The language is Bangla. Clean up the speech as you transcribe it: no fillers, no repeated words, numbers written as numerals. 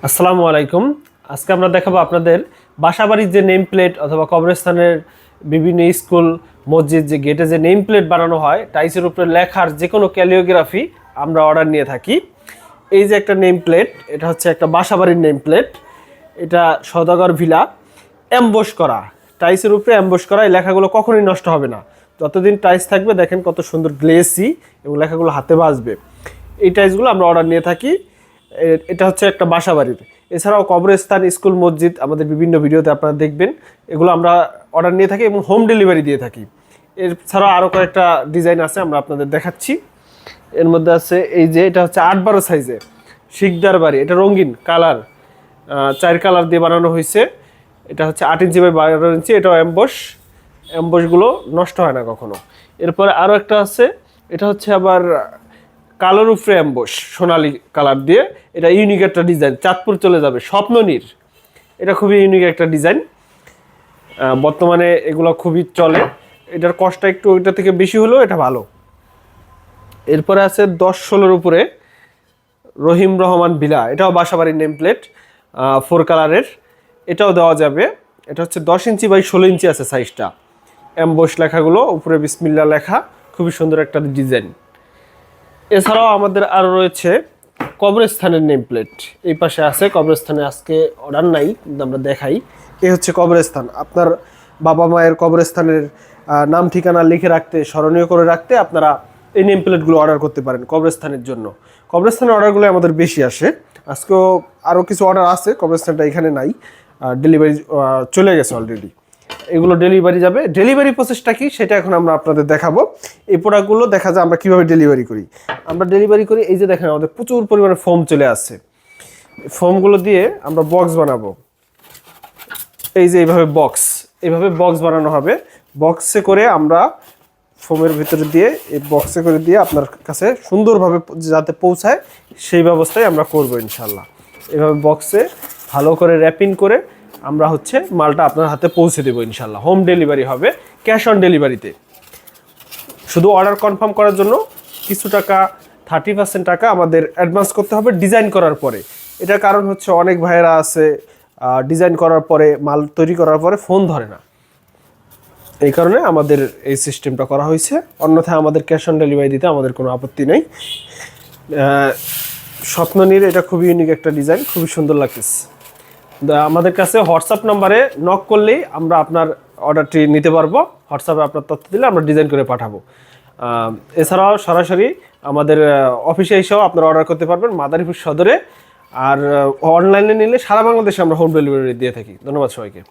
আসসালামু আলাইকুম। আজকে আমরা দেখাবো আপনাদের বাসাবাড়ির যে নেম প্লেট অথবা কবরস্থানের বিভিন্ন স্কুল মসজিদ যে গেটে যে নেম প্লেট বানানো হয় টাইলসের উপরে লেখার যে কোনো ক্যালিওগ্রাফি আমরা অর্ডার নিয়ে থাকি। এই যে একটা নেম প্লেট, এটা হচ্ছে একটা বাসাবাড়ির নেম প্লেট। এটা সওদাগর ভিলা অ্যাম্বস করা, টাইলসের উপরে অ্যাম্বস করা। এই লেখাগুলো কখনোই নষ্ট হবে না, যতদিন টাইলস থাকবে। দেখেন কত সুন্দর গ্লেসি এবং লেখাগুলো হাতে বাজবে। এই টাইলসগুলো আমরা অর্ডার নিয়ে থাকি। এটা হচ্ছে একটা বাসাবাড়ির। এছাড়াও কবরস্থান, স্কুল, মসজিদ আমাদের বিভিন্ন ভিডিওতে আপনারা দেখবেন, এগুলো আমরা অর্ডার নিয়ে থাকি এবং হোম ডেলিভারি দিয়ে থাকি। এছাড়াও আরও কয়েকটা ডিজাইন আছে, আমরা আপনাদের দেখাচ্ছি। এর মধ্যে আছে এই যে এটা হচ্ছে 8-12 সাইজে শিকদার বাড়ি। এটা রঙিন কালার, 4 কালার দিয়ে বানানো হয়েছে। এটা হচ্ছে 8 ইঞ্চি বাই 12 ইঞ্চি। এটাও অ্যাম্বসগুলো নষ্ট হয় না কখনো। এরপরে আরও একটা আছে, এটা হচ্ছে আবার কালোর উপরে অ্যাম্বস সোনালি কালার দিয়ে। এটা ইউনিক একটা ডিজাইন, চাঁদপুর চলে যাবে স্বপ্ননীর। এটা খুবই ইউনিক একটা ডিজাইন, বর্তমানে এগুলো খুবই চলে। এটার কষ্টটা একটু ওইটা থেকে বেশি হলেও এটা ভালো। এরপরে আছে 10-16 উপরে রহিম রহমান ভিলা। এটাও বাসাবাড়ির নেম প্লেট, 4 কালারের। এটাও দেওয়া যাবে। এটা হচ্ছে 10 ইঞ্চি বাই 16 ইঞ্চি আছে সাইজটা। অ্যাম্বস লেখাগুলো উপরে বিসমিল্লাহ লেখা, খুবই সুন্দর একটা ডিজাইন। এছাড়াও আমাদের আরও রয়েছে কবরস্থানের নেম প্লেট। এই পাশে আছে কবরস্থানে, আজকে অর্ডার নাই, আমরা দেখাই। এই হচ্ছে কবরস্থান। আপনার বাবা মায়ের কবরস্থানের নাম ঠিকানা লিখে রাখতে, স্মরণীয় করে রাখতে আপনারা এই নেম প্লেটগুলো অর্ডার করতে পারেন কবরস্থানের জন্য। কবরস্থানের অর্ডারগুলো আমাদের বেশি আসে। আজকেও আরও কিছু অর্ডার আছে, কবরস্থানটা এখানে নাই, ডেলিভারি চলে গেছে অলরেডি। এগুলো ডেলিভারি যাবে। ডেলিভারি প্রসেসটা কি সেটা এখন আমরা আপনাদের দেখাবো। এই প্রোডাক্টগুলো দেখা যায় আমরা কীভাবে ডেলিভারি করি। আমরা ডেলিভারি করি, এই যে দেখেন আমাদের প্রচুর পরিমাণে ফোম চলে আসছে। ফোমগুলো দিয়ে আমরা বক্স বানাবো। এই যে এইভাবে বক্স বানানো হবে। বক্সে করে আমরা ফোমের ভিতরে দিয়ে, এই বক্সে করে দিয়ে আপনার কাছে সুন্দরভাবে যাতে পৌঁছায় সেই ব্যবস্থাই আমরা করবো ইনশাল্লাহ। এভাবে বক্সে ভালো করে র্যাপিং করে আমরা হচ্ছে মালটা আপনার হাতে পৌঁছে দেবো ইনশাল্লাহ। হোম ডেলিভারি হবে, ক্যাশ অন ডেলিভারিতে। শুধু অর্ডার কনফার্ম করার জন্য কিছু টাকা, 30% টাকা আমাদের অ্যাডভান্স করতে হবে ডিজাইন করার পরে। এটার কারণ হচ্ছে অনেক ভাইয়েরা আছে ডিজাইন করার পরে, মাল তৈরি করার পরে ফোন ধরে না, এই কারণে আমাদের এই সিস্টেমটা করা হয়েছে। অন্যথায় আমাদের ক্যাশ অন ডেলিভারি দিতে আমাদের কোনো আপত্তি নেই। স্বপ্ননীর এটা খুবই ইউনিক একটা ডিজাইন, খুবই সুন্দর লাগতেছে। আমাদের কাছে হোয়াটসঅ্যাপ নাম্বারে নক করলেই আমরা আপনার অর্ডারটি নিতে পারবো। হোয়াটসঅ্যাপে আপনার তথ্য দিলে আমরা ডিজাইন করে পাঠাবো। এছাড়াও সরাসরি আমাদের অফিসে এসেও আপনারা অর্ডার করতে পারবেন মাদারীপুর সদরে। আর অনলাইনে নিলে সারা বাংলাদেশে আমরা হোম ডেলিভারি দিয়ে থাকি। ধন্যবাদ সবাইকে।